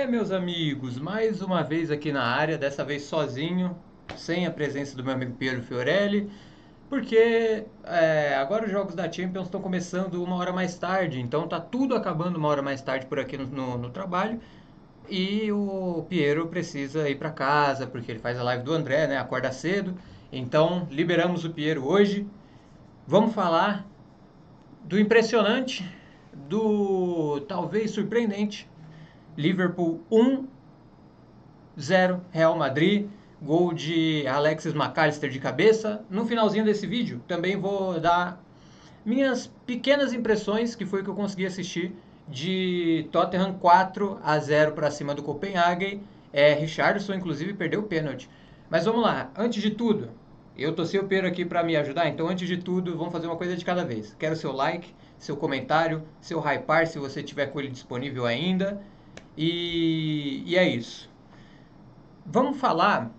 Meus amigos, mais uma vez aqui na área, dessa vez sozinho, sem a presença do meu amigo Piero Fiorelli, porque agora os jogos da Champions estão começando uma hora mais tarde, então tá tudo acabando uma hora mais tarde por aqui no trabalho, e o Piero precisa ir para casa, porque ele faz a live do André, né? Acorda cedo, então liberamos o Piero hoje. Vamos falar do impressionante, do talvez surpreendente Liverpool 1-0 Real Madrid, gol de Alexis McAllister de cabeça. No finalzinho desse vídeo também vou dar minhas pequenas impressões, que foi o que eu consegui assistir, de Tottenham 4-0 para cima do Copenhagen. Richarlison inclusive perdeu o pênalti. Mas vamos lá, antes de tudo, eu torci o Pedro aqui para me ajudar, então antes de tudo, vamos fazer uma coisa de cada vez. Quero seu like, seu comentário, seu hypar se você tiver com ele disponível ainda. E é isso. Vamos falar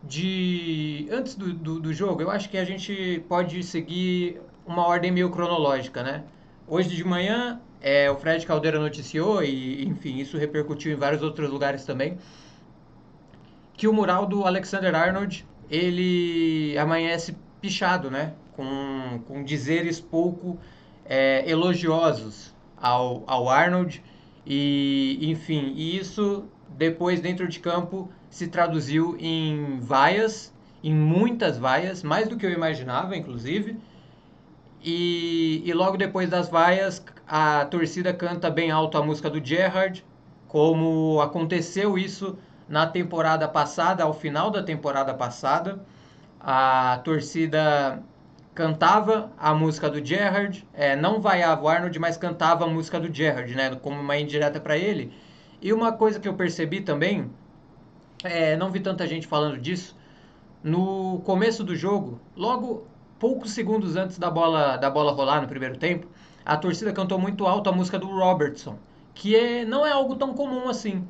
de. Antes do jogo, eu acho que a gente pode seguir uma ordem meio cronológica, né? Hoje de manhã, o Fred Caldeira noticiou, e enfim, isso repercutiu em vários outros lugares também, que o mural do Alexander Arnold ele amanhece pichado, né? Com dizeres pouco elogiosos ao Arnold. E, enfim, e isso depois dentro de campo se traduziu em vaias, em muitas vaias, mais do que eu imaginava, inclusive. E logo depois das vaias, a torcida canta bem alto a música do Gerrard, como aconteceu isso na temporada passada, ao final da temporada passada. A torcida cantava a música do Gerrard, não vaiava o Arnold, mas cantava a música do Gerrard, né, como uma indireta para ele. E uma coisa que eu percebi também, não vi tanta gente falando disso, no começo do jogo, logo poucos segundos antes da bola rolar no primeiro tempo, a torcida cantou muito alto a música do Robertson, que não é algo tão comum assim,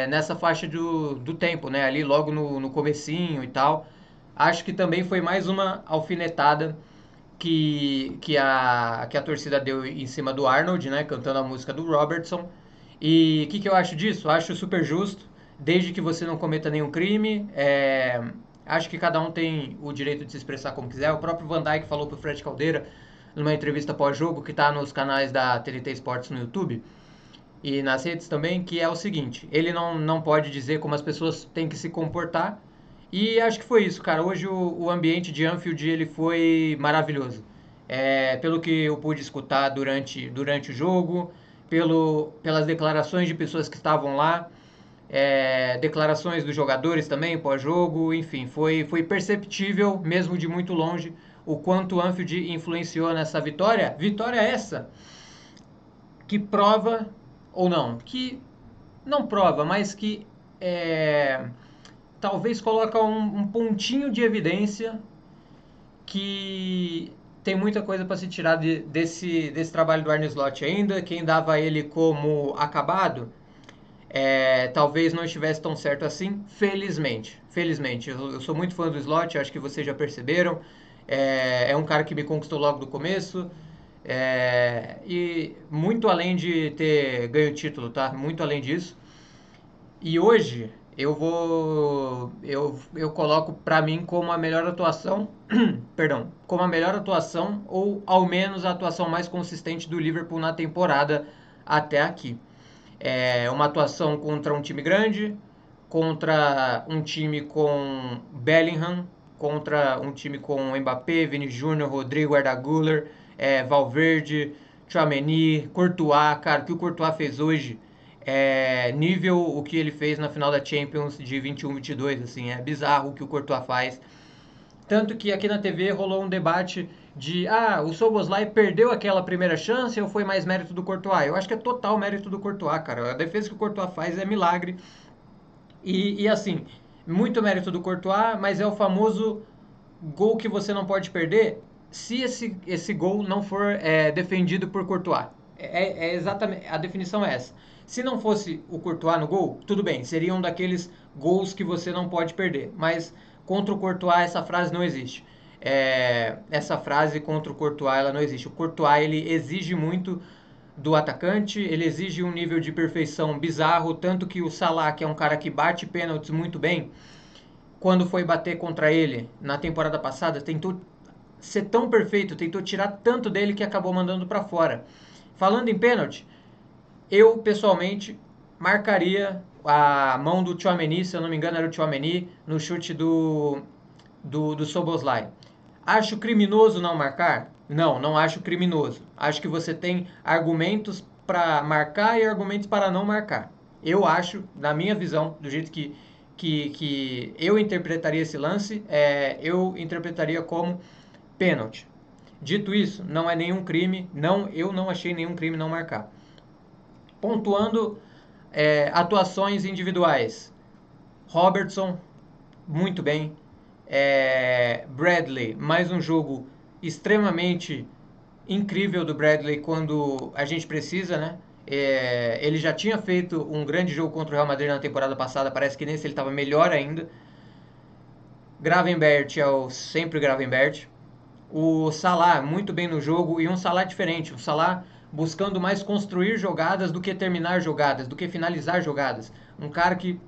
nessa faixa do tempo, né? Ali logo no comecinho e tal. Acho que também foi mais uma alfinetada que a torcida deu em cima do Arnold, né? Cantando a música do Robertson. E o que eu acho disso? Acho super justo, desde que você não cometa nenhum crime. Acho que cada um tem o direito de se expressar como quiser. O próprio Van Dijk falou pro Fred Caldeira, numa entrevista pós-jogo, que está nos canais da TNT Sports no YouTube e nas redes também, que é o seguinte: ele não pode dizer como as pessoas têm que se comportar. E acho que foi isso, cara. Hoje o ambiente de Anfield ele foi maravilhoso. Pelo que eu pude escutar durante o jogo, pelas declarações de pessoas que estavam lá, declarações dos jogadores também pós-jogo, enfim, foi perceptível, mesmo de muito longe, o quanto o Anfield influenciou nessa vitória. Vitória essa que prova, ou não, que não prova, mas que talvez coloca um pontinho de evidência que tem muita coisa para se tirar desse trabalho do Arne Slot ainda. Quem dava ele como acabado, talvez não estivesse tão certo assim, felizmente. Felizmente, eu sou muito fã do Slot, acho que vocês já perceberam. É um cara que me conquistou logo do começo. E muito além de ter ganho o título, tá? Muito além disso. E hoje eu coloco pra mim como a melhor atuação, perdão, como a melhor atuação ou ao menos a atuação mais consistente do Liverpool na temporada até aqui. Uma atuação contra um time grande, contra um time com Bellingham, contra um time com Mbappé, Vini Júnior, Rodrigo, Arda Güler, Valverde, Tchouaméni, Courtois. Cara, o que o Courtois fez hoje nível o que ele fez na final da Champions de 21-22, assim, é bizarro o que o Courtois faz. Tanto que aqui na TV rolou um debate de o Szoboszlai perdeu aquela primeira chance ou foi mais mérito do Courtois? Eu acho que é total mérito do Courtois, cara. A defesa que o Courtois faz é milagre. E assim, muito mérito do Courtois, mas é o famoso gol que você não pode perder se esse gol não for defendido por Courtois. Exatamente, a definição é essa. Se não fosse o Courtois no gol, tudo bem, seria um daqueles gols que você não pode perder. Mas contra o Courtois essa frase não existe. Essa frase contra o Courtois ela não existe. O Courtois ele exige muito do atacante, ele exige um nível de perfeição bizarro, tanto que o Salah, que é um cara que bate pênaltis muito bem, quando foi bater contra ele na temporada passada, tentou ser tão perfeito, tentou tirar tanto dele que acabou mandando para fora. Falando em pênalti, eu pessoalmente marcaria a mão do Tchouaméni, se eu não me engano era o Tchouaméni, no chute do Szoboszlai. Acho criminoso não marcar? Não, não acho criminoso. Acho que você tem argumentos para marcar e argumentos para não marcar. Eu acho, na minha visão, do jeito que eu interpretaria esse lance, eu interpretaria como pênalti. Dito isso, não é nenhum crime, eu não achei nenhum crime não marcar. Pontuando atuações individuais. Robertson, muito bem. Bradley, mais um jogo extremamente incrível do Bradley quando a gente precisa, né? Ele já tinha feito um grande jogo contra o Real Madrid na temporada passada, parece que nesse ele estava melhor ainda. Gravenberch é o sempre Gravenberch. O Salah muito bem no jogo e um Salah diferente, um Salah buscando mais construir jogadas do que terminar jogadas, do que finalizar jogadas. Um cara que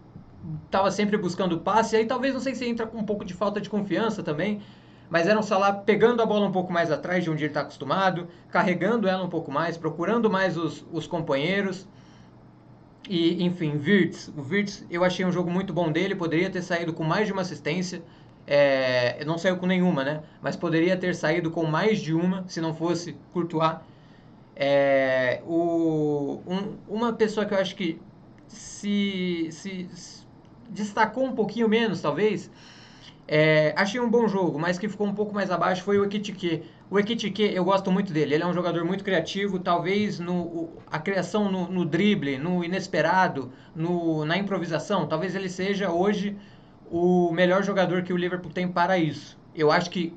estava sempre buscando passe, e aí talvez, não sei se entra com um pouco de falta de confiança também, mas era um Salah pegando a bola um pouco mais atrás de onde ele está acostumado, carregando ela um pouco mais, procurando mais os companheiros. E, enfim, o Wirtz, eu achei um jogo muito bom dele, poderia ter saído com mais de uma assistência, não saiu com nenhuma, né? Mas poderia ter saído com mais de uma, se não fosse Courtois. Uma pessoa que eu acho que se destacou um pouquinho menos, talvez, achei um bom jogo, mas que ficou um pouco mais abaixo foi o Ekitike. O Ekitike, eu gosto muito dele. Ele é um jogador muito criativo, talvez a criação no drible, no inesperado, na improvisação. Talvez ele seja hoje o melhor jogador que o Liverpool tem para isso. Eu acho que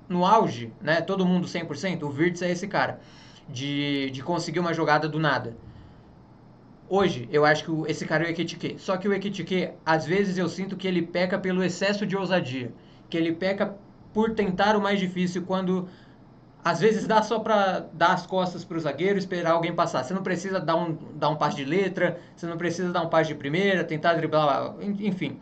no auge, né, todo mundo 100%, o Wirtz é esse cara, de conseguir uma jogada do nada. Hoje, eu acho que esse cara é o Ekitike. Só que o Ekitike, às vezes eu sinto que ele peca pelo excesso de ousadia. Que ele peca por tentar o mais difícil quando às vezes dá só pra dar as costas pro zagueiro e esperar alguém passar. Você não precisa dar um passe de letra, você não precisa dar um passe de primeira, tentar driblar, enfim.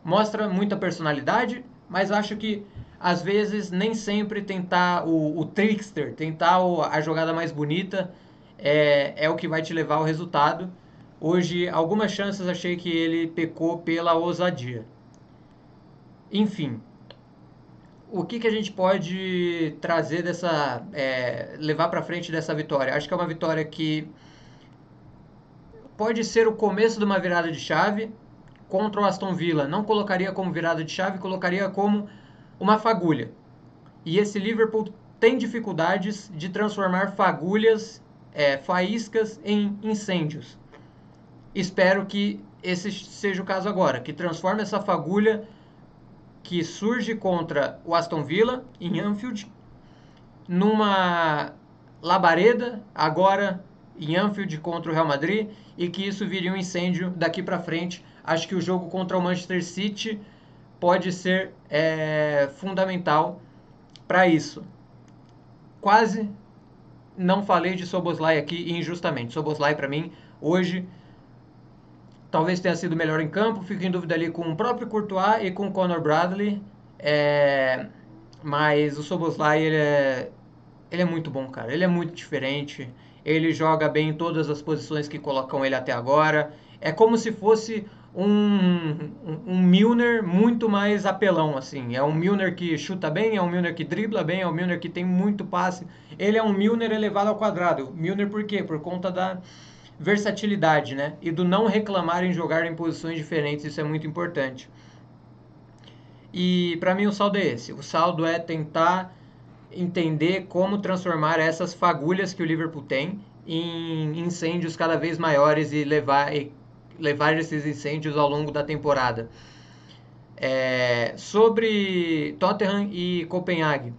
Mostra muita personalidade, mas acho que às vezes nem sempre tentar o trickster, tentar a jogada mais bonita é o que vai te levar ao resultado. Hoje, algumas chances achei que ele pecou pela ousadia. Enfim, o que a gente pode trazer levar para frente dessa vitória? Acho que é uma vitória que pode ser o começo de uma virada de chave contra o Aston Villa. Não colocaria como virada de chave, colocaria como uma fagulha. E esse Liverpool tem dificuldades de transformar fagulhas, faíscas em incêndios. Espero que esse seja o caso agora, que transforme essa fagulha que surge contra o Aston Villa em Anfield numa labareda agora em Anfield contra o Real Madrid e que isso vire um incêndio daqui para frente. Acho que o jogo contra o Manchester City pode ser fundamental para isso. Quase não falei de Szoboszlai aqui injustamente. Szoboszlai para mim hoje talvez tenha sido melhor em campo, fico em dúvida ali com o próprio Courtois e com o Conor Bradley, mas o Szoboszlai ele é muito bom, cara, ele é muito diferente, ele joga bem em todas as posições que colocam ele até agora, é como se fosse um Milner muito mais apelão, assim, é um Milner que chuta bem, é um Milner que dribla bem, é um Milner que tem muito passe, ele é um Milner elevado ao quadrado. Milner por quê? Por conta da versatilidade, né? E do não reclamar em jogar em posições diferentes, isso é muito importante. E para mim o saldo é esse. O saldo é tentar entender como transformar essas fagulhas que o Liverpool tem em incêndios cada vez maiores e levar esses incêndios ao longo da temporada. Sobre Tottenham e Copenhague,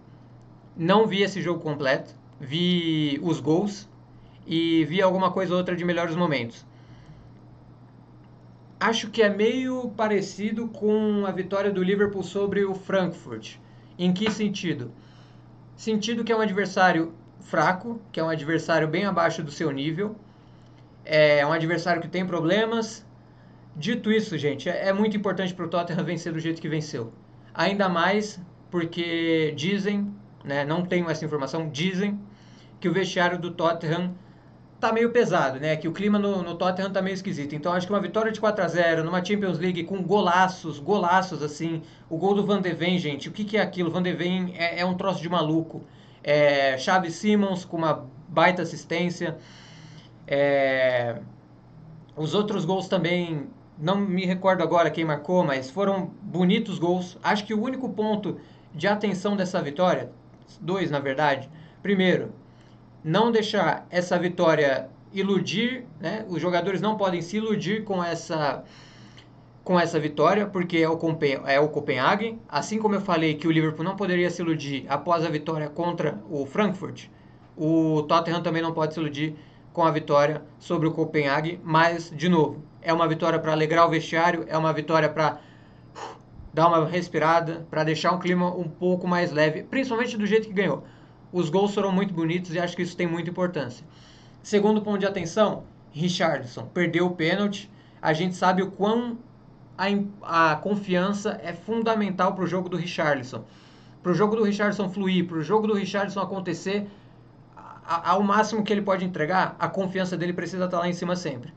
não vi esse jogo completo, vi os gols e vi alguma coisa ou outra de melhores momentos. Acho que é meio parecido com a vitória do Liverpool sobre o Frankfurt. Em que sentido? Sentido que é um adversário fraco, que é um adversário bem abaixo do seu nível. É um adversário que tem problemas. Dito isso, gente, é muito importante para o Tottenham vencer do jeito que venceu. Ainda mais porque dizem, né, não tenho essa informação, dizem que o vestiário do Tottenham tá meio pesado, né? Que o clima no Tottenham tá meio esquisito. Então acho que uma vitória de 4-0 numa Champions League com golaços, golaços assim. O gol do Van de Ven, gente, o que é aquilo? Van de Ven é um troço de maluco. Xavi Simons com uma baita assistência. É, os outros gols também, não me recordo agora quem marcou, mas foram bonitos gols. Acho que o único ponto de atenção dessa vitória, dois na verdade. Primeiro, não deixar essa vitória iludir, né? Os jogadores não podem se iludir com essa vitória, porque é o Copenhagen. Assim como eu falei que o Liverpool não poderia se iludir após a vitória contra o Frankfurt, o Tottenham também não pode se iludir com a vitória sobre o Copenhagen, mas, de novo, é uma vitória para alegrar o vestiário, é uma vitória para dar uma respirada, para deixar um clima um pouco mais leve, principalmente do jeito que ganhou. Os gols foram muito bonitos e acho que isso tem muita importância. Segundo ponto de atenção, Richarlison perdeu o pênalti. A gente sabe o quão a confiança é fundamental para o jogo do Richarlison. Para o jogo do Richarlison fluir, para o jogo do Richarlison acontecer ao máximo que ele pode entregar, a confiança dele precisa estar lá em cima sempre.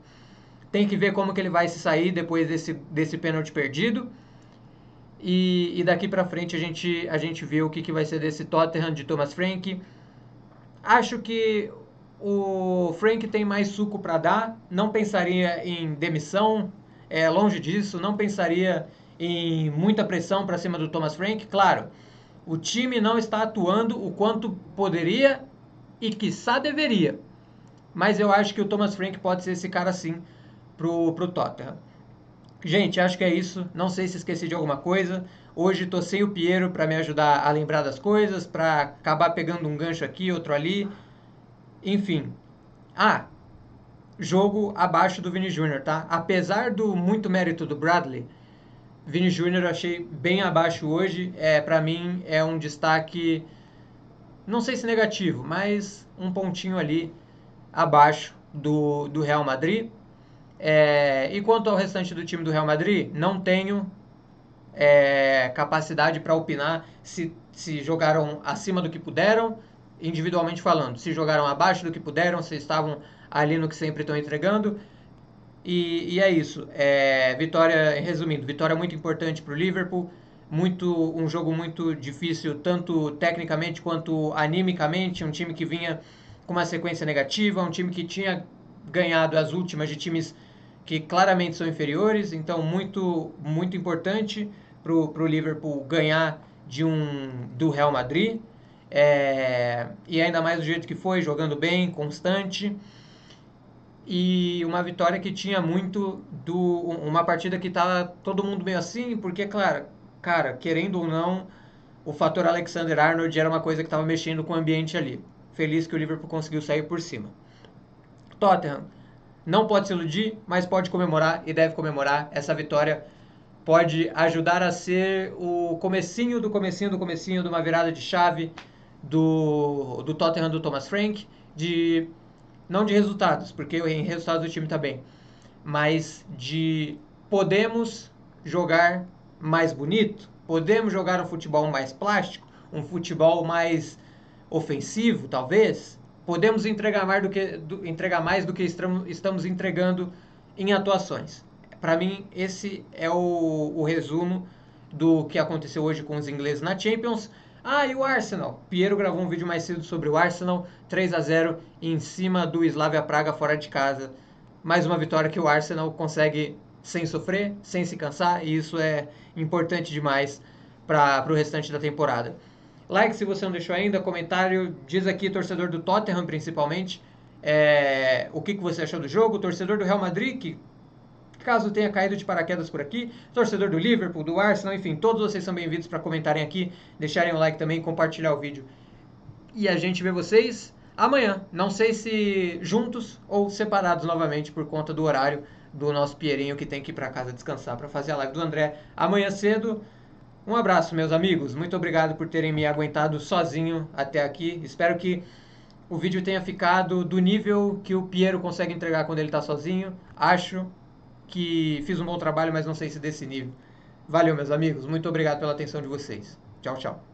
Tem que ver como que ele vai se sair depois desse pênalti perdido. E daqui para frente a gente vê o que vai ser desse Tottenham de Thomas Frank. Acho que o Frank tem mais suco para dar. Não pensaria em demissão, longe disso. Não pensaria em muita pressão para cima do Thomas Frank. Claro, o time não está atuando o quanto poderia e quiçá deveria. Mas eu acho que o Thomas Frank pode ser esse cara sim pro Tottenham. Gente, acho que é isso. Não sei se esqueci de alguma coisa. Hoje tô sem o Piero para me ajudar a lembrar das coisas, para acabar pegando um gancho aqui, outro ali. Enfim. Jogo abaixo do Vini Júnior, tá? Apesar do muito mérito do Bradley, Vini Júnior eu achei bem abaixo hoje. Para mim é um destaque, não sei se negativo, mas um pontinho ali abaixo do Real Madrid. E quanto ao restante do time do Real Madrid, não tenho capacidade para opinar se jogaram acima do que puderam, individualmente falando, se jogaram abaixo do que puderam, se estavam ali no que sempre estão entregando. E é isso. Vitória, resumindo, vitória muito importante para o Liverpool, um jogo muito difícil, tanto tecnicamente quanto animicamente, um time que vinha com uma sequência negativa, um time que tinha ganhado as últimas de times que claramente são inferiores, então muito, muito importante para o Liverpool ganhar do Real Madrid, e ainda mais do jeito que foi, jogando bem, constante, e uma vitória que tinha muito uma partida que estava todo mundo meio assim, porque, claro, cara, querendo ou não, o fator Alexander-Arnold era uma coisa que estava mexendo com o ambiente ali. Feliz que o Liverpool conseguiu sair por cima. Tottenham não pode se iludir, mas pode comemorar e deve comemorar. Essa vitória pode ajudar a ser o comecinho do comecinho do comecinho de uma virada de chave do Tottenham do Thomas Frank, não de resultados, porque em resultados o time está bem, mas de podemos jogar mais bonito, podemos jogar um futebol mais plástico, um futebol mais ofensivo, talvez. Podemos entregar mais do que estamos entregando em atuações. Para mim, esse é o resumo do que aconteceu hoje com os ingleses na Champions. E o Arsenal. Piero gravou um vídeo mais cedo sobre o Arsenal. 3-0 em cima do Slavia Praga fora de casa. Mais uma vitória que o Arsenal consegue sem sofrer, sem se cansar. E isso é importante demais para o restante da temporada. Like se você não deixou ainda, comentário, diz aqui, torcedor do Tottenham principalmente, o que você achou do jogo, torcedor do Real Madrid, que caso tenha caído de paraquedas por aqui, torcedor do Liverpool, do Arsenal, enfim, todos vocês são bem-vindos para comentarem aqui, deixarem o like também, compartilhar o vídeo. E a gente vê vocês amanhã, não sei se juntos ou separados novamente por conta do horário do nosso Pierinho que tem que ir para casa descansar para fazer a live do André amanhã cedo. Um abraço, meus amigos. Muito obrigado por terem me aguentado sozinho até aqui. Espero que o vídeo tenha ficado do nível que o Piero consegue entregar quando ele está sozinho. Acho que fiz um bom trabalho, mas não sei se desse nível. Valeu, meus amigos. Muito obrigado pela atenção de vocês. Tchau, tchau.